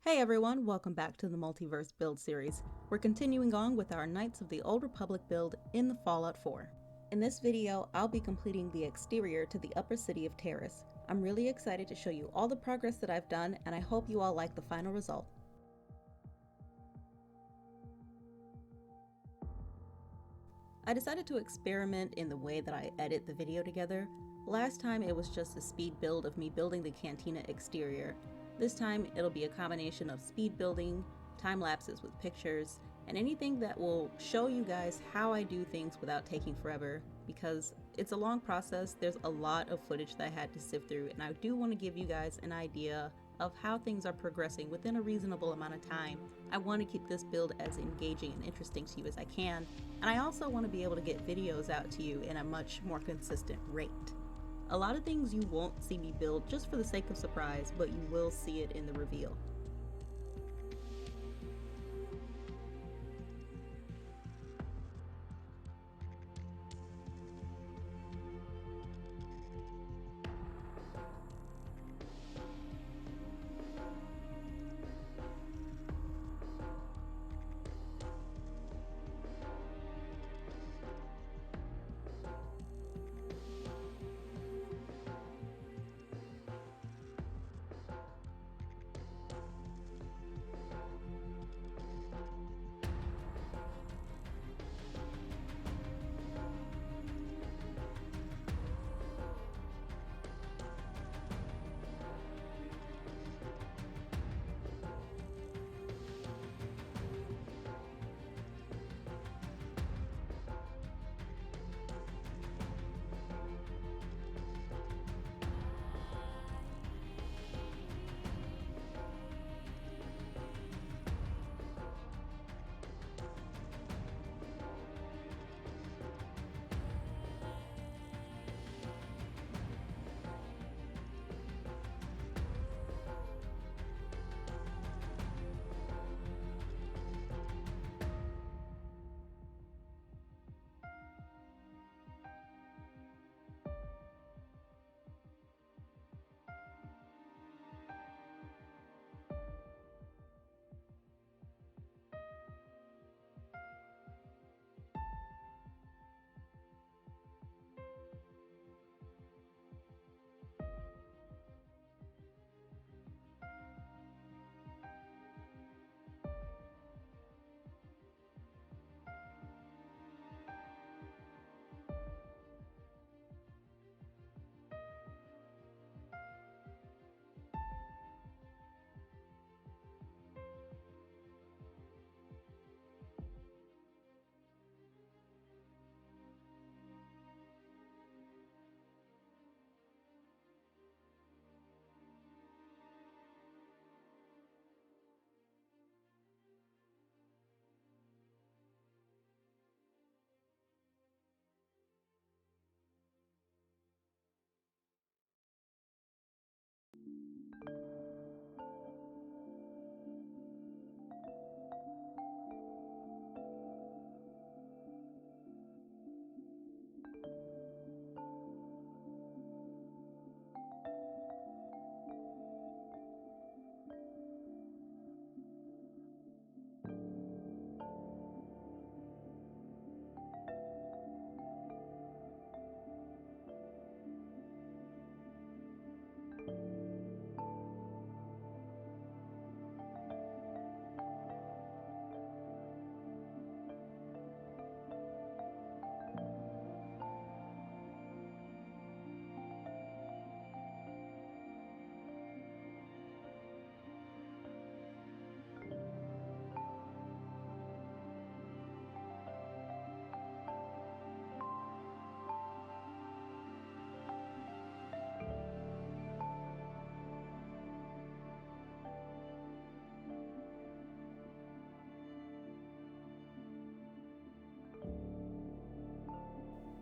Hey everyone, welcome back to the Multiverse build series. We're continuing on with our Knights of the Old Republic build in the Fallout 4. In this video, I'll be completing the exterior to the upper city of Taris. I'm really excited to show you all the progress that I've done, and I hope you all like the final result. I decided to experiment in the way that I edit the video together. Last time it was just a speed build of me building the cantina exterior. This time it'll be a combination of speed building, time lapses with pictures, and anything that will show you guys how I do things without taking forever, because it's a long process. There's a lot of footage that I had to sift through, and I do want to give you guys an idea of how things are progressing within a reasonable amount of time. I want to keep this build as engaging and interesting to you as I can, and I also want to be able to get videos out to you in a much more consistent rate. A lot of things you won't see me build just for the sake of surprise, but you will see it in the reveal.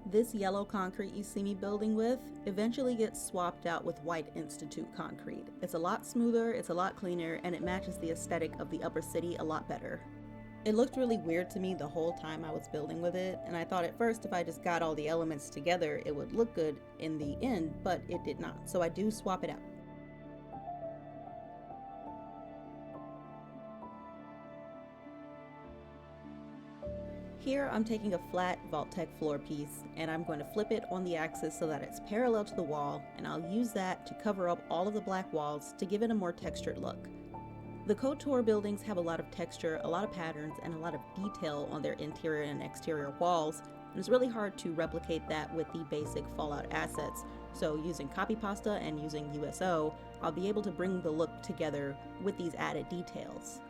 This yellow concrete you see me building with eventually gets swapped out with white Institute concrete. It's a lot smoother, it's a lot cleaner, and it matches the aesthetic of the upper city a lot better. It looked really weird to me the whole time I was building with it, and I thought at first if I just got all the elements together it would look good in the end, but it did not, so I do swap it out. Here I'm taking a flat Vault-Tec floor piece and I'm going to flip it on the axis so that it's parallel to the wall, and I'll use that to cover up all of the black walls to give it a more textured look. The KOTOR buildings have a lot of texture, a lot of patterns, and a lot of detail on their interior and exterior walls, and it's really hard to replicate that with the basic Fallout assets. So using copy pasta and using USO, I'll be able to bring the look together with these added details.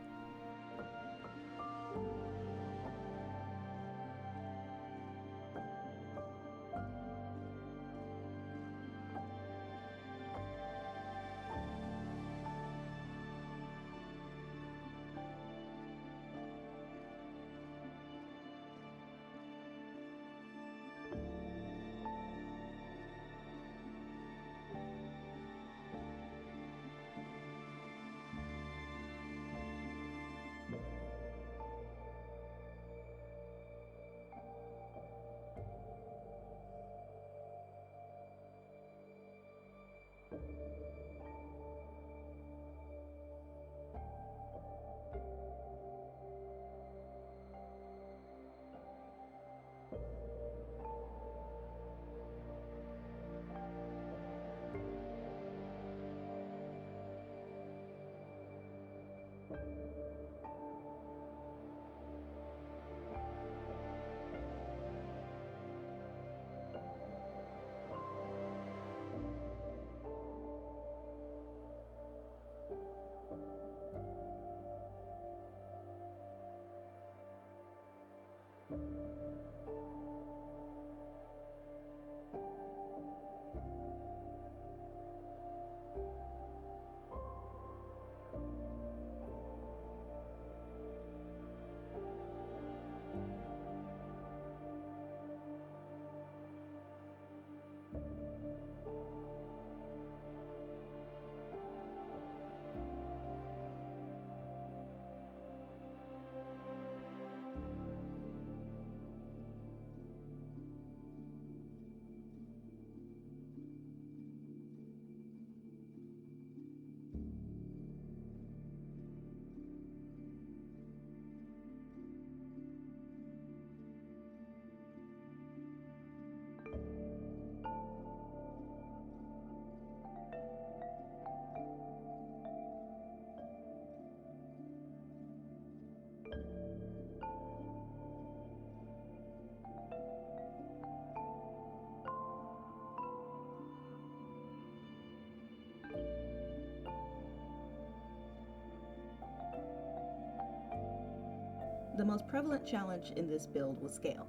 The most prevalent challenge in this build was scale.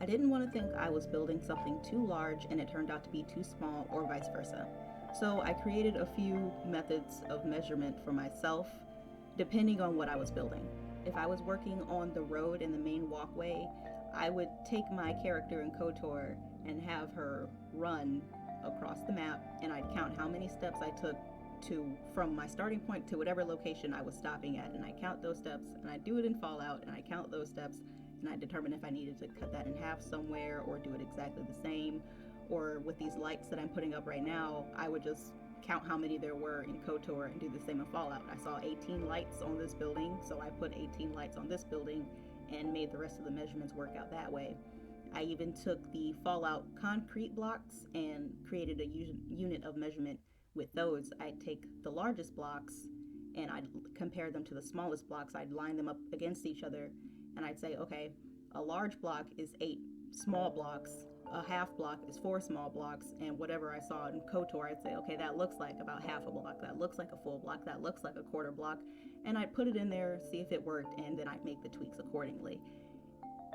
I didn't want to think I was building something too large and it turned out to be too small, or vice versa. So I created a few methods of measurement for myself, depending on what I was building. If I was working on the road in the main walkway, I would take my character in KOTOR and have her run across the map, and I'd count how many steps I took from my starting point to whatever location I was stopping at, and I count those steps, and I do it in Fallout, and I count those steps, and I determine if I needed to cut that in half somewhere or do it exactly the same. Or with these lights that I'm putting up right now, I would just count how many there were in KOTOR and do the same in Fallout. I saw 18 lights on this building, so I put 18 lights on this building and made the rest of the measurements work out that way. I even took the Fallout concrete blocks and created a unit of measurement with those. I'd take the largest blocks and I'd compare them to the smallest blocks. I'd line them up against each other and I'd say, okay, a large block is 8 small blocks, a half block is 4 small blocks, and whatever I saw in KOTOR, I'd say, okay, that looks like about half a block, that looks like a full block, that looks like a quarter block, and I'd put it in there, see if it worked, and then I'd make the tweaks accordingly.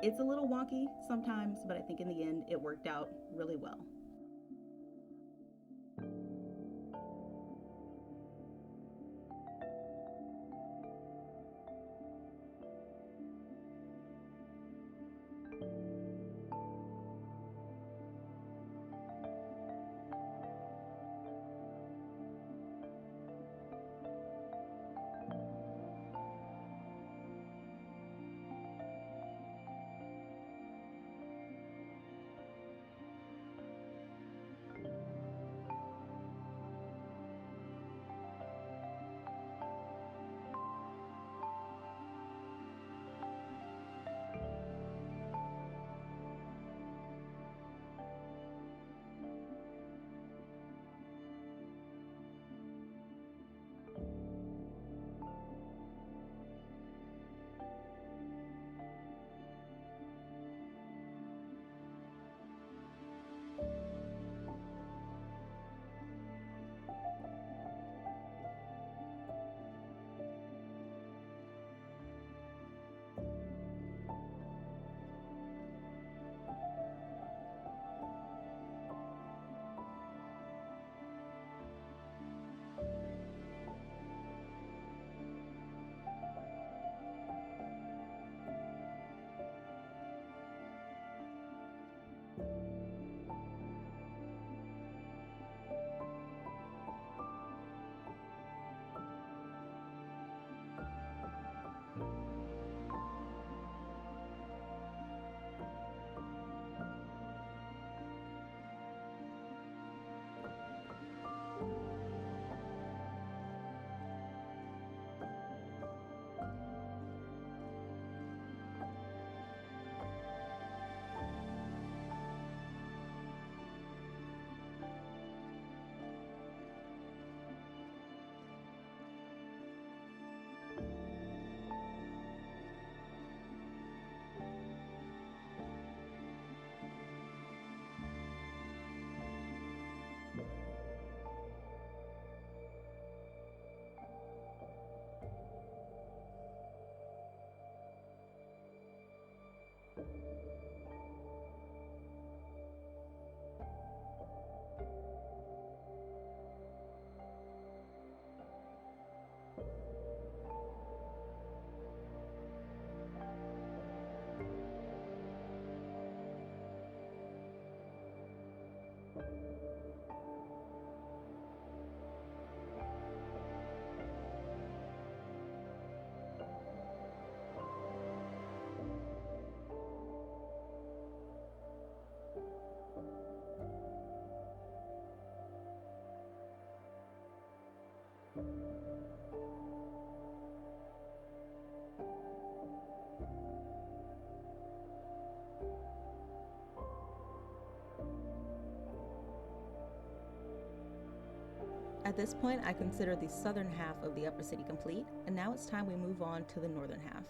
It's a little wonky sometimes, but I think in the end it worked out really well. At this point, I consider the southern half of the upper city complete, and now it's time we move on to the northern half.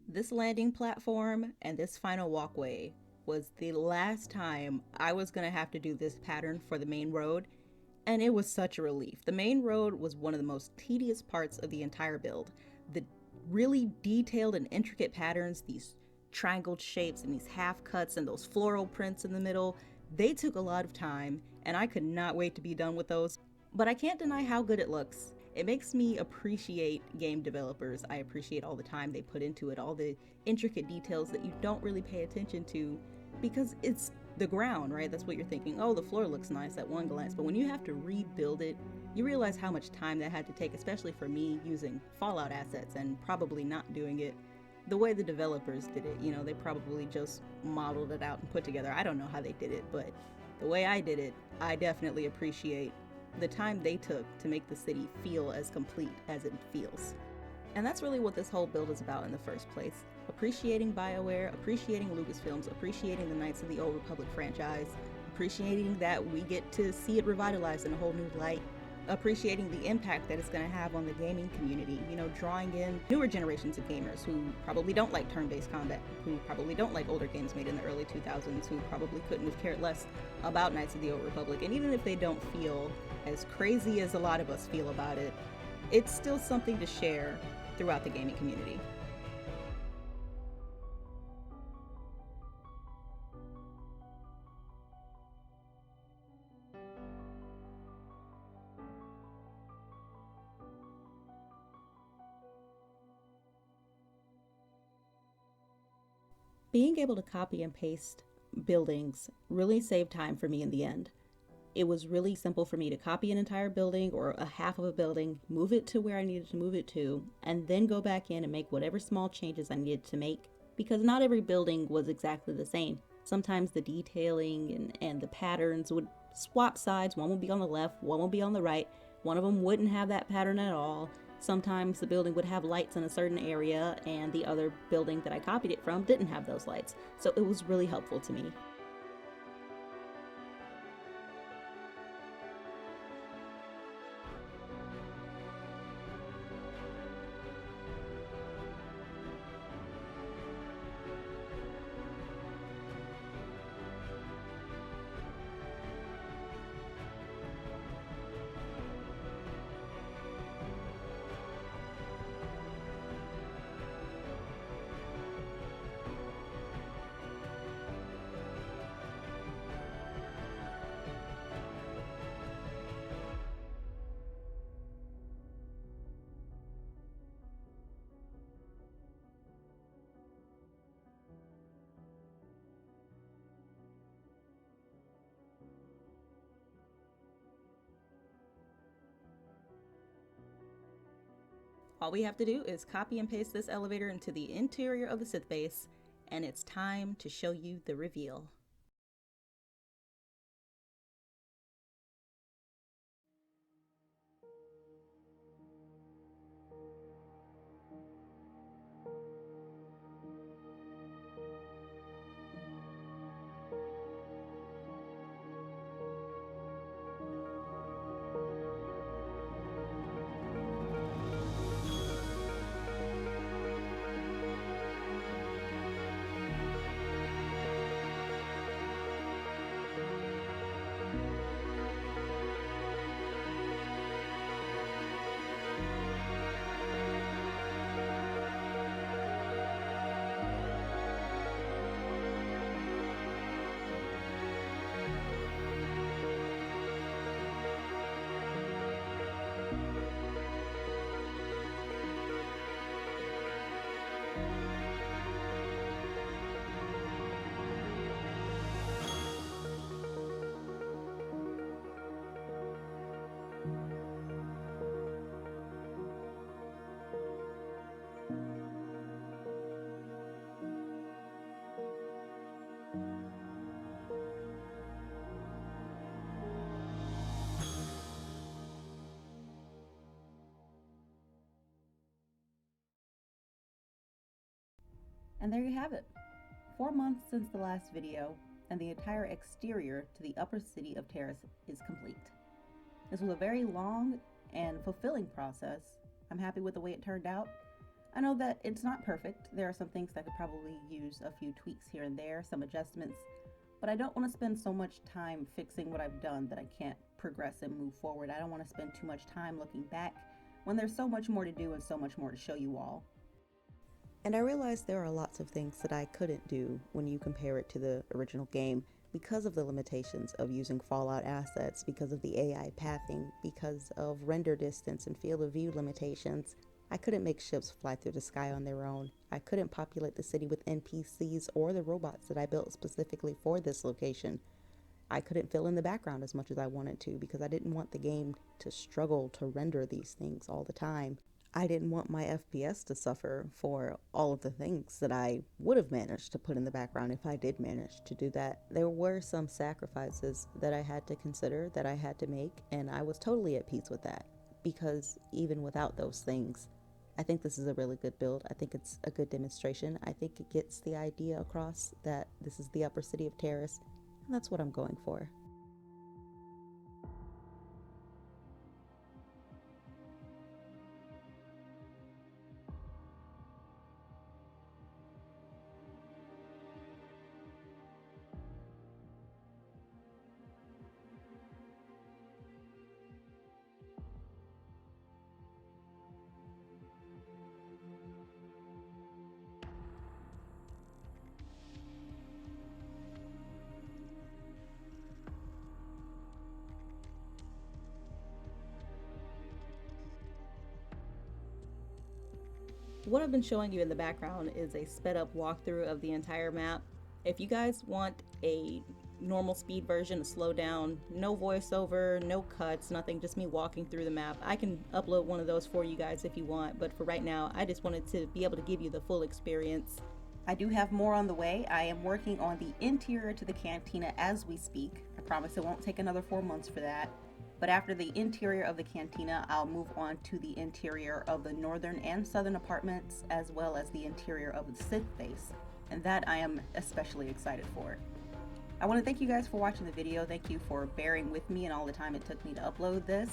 This landing platform and this final walkway was the last time I was gonna have to do this pattern for the main road, and it was such a relief. The main road was one of the most tedious parts of the entire build. The really detailed and intricate patterns, these triangled shapes and these half cuts and those floral prints in the middle, they took a lot of time, and I could not wait to be done with those. But I can't deny how good it looks. It makes me appreciate game developers. I appreciate all the time they put into it, all the intricate details that you don't really pay attention to because it's the ground, right? That's what you're thinking. Oh, the floor looks nice at one glance. But when you have to rebuild it, you realize how much time that had to take, especially for me using Fallout assets and probably not doing it the way the developers did it. You know, they probably just modeled it out and put together. I don't know how they did it, but the way I did it, I definitely appreciate the time they took to make the city feel as complete as it feels. And that's really what this whole build is about in the first place. Appreciating BioWare, appreciating Lucasfilms, appreciating the Knights of the Old Republic franchise, appreciating that we get to see it revitalized in a whole new light, appreciating the impact that it's going to have on the gaming community, you know, drawing in newer generations of gamers who probably don't like turn-based combat, who probably don't like older games made in the early 2000s, who probably couldn't have cared less about Knights of the Old Republic. And even if they don't feel as crazy as a lot of us feel about it, it's still something to share throughout the gaming community. Being able to copy and paste buildings really saved time for me in the end. It was really simple for me to copy an entire building or a half of a building, move it to where I needed to move it to, and then go back in and make whatever small changes I needed to make, because not every building was exactly the same. Sometimes the detailing and the patterns would swap sides. One would be on the left, one would be on the right. One of them wouldn't have that pattern at all. Sometimes the building would have lights in a certain area and the other building that I copied it from didn't have those lights. So it was really helpful to me. All we have to do is copy and paste this elevator into the interior of the Sith base, and it's time to show you the reveal. And there you have it. 4 months since the last video, and the entire exterior to the upper city of Taris is complete. This was a very long and fulfilling process. I'm happy with the way it turned out. I know that it's not perfect. There are some things that could probably use a few tweaks here and there, some adjustments, but I don't want to spend so much time fixing what I've done that I can't progress and move forward. I don't want to spend too much time looking back when there's so much more to do and so much more to show you all. And I realized there are lots of things that I couldn't do when you compare it to the original game because of the limitations of using Fallout assets, because of the AI pathing, because of render distance and field of view limitations. I couldn't make ships fly through the sky on their own. I couldn't populate the city with NPCs or the robots that I built specifically for this location. I couldn't fill in the background as much as I wanted to because I didn't want the game to struggle to render these things all the time. I didn't want my FPS to suffer for all of the things that I would have managed to put in the background if I did manage to do that. There were some sacrifices that I had to consider, that I had to make, and I was totally at peace with that, because even without those things, I think this is a really good build. I think it's a good demonstration. I think it gets the idea across that this is the upper city of Taris, and that's what I'm going for. What I've been showing you in the background is a sped up walkthrough of the entire map. If you guys want a normal speed version, a slow down, no voiceover, no cuts, nothing, just me walking through the map, I can upload one of those for you guys if you want, but for right now, I just wanted to be able to give you the full experience. I do have more on the way. I am working on the interior to the cantina as we speak. I promise it won't take another 4 months for that. But after the interior of the cantina, I'll move on to the interior of the northern and southern apartments, as well as the interior of the Sith base. And that I am especially excited for. I want to thank you guys for watching the video. Thank you for bearing with me and all the time it took me to upload this.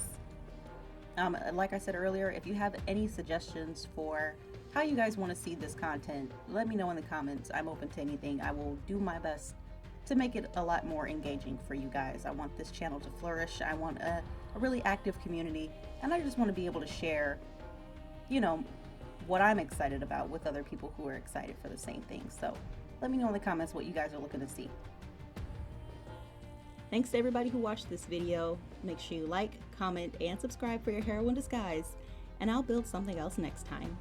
Like I said earlier, if you have any suggestions for how you guys want to see this content, let me know in the comments. I'm open to anything. I will do my best to make it a lot more engaging for you guys. I want this channel to flourish. I want a really active community, and I just want to be able to share, you know, what I'm excited about with other people who are excited for the same thing. So let me know in the comments what you guys are looking to see. Thanks to everybody who watched this video. Make sure you like, comment, and subscribe for your hero in disguise, and I'll build something else next time.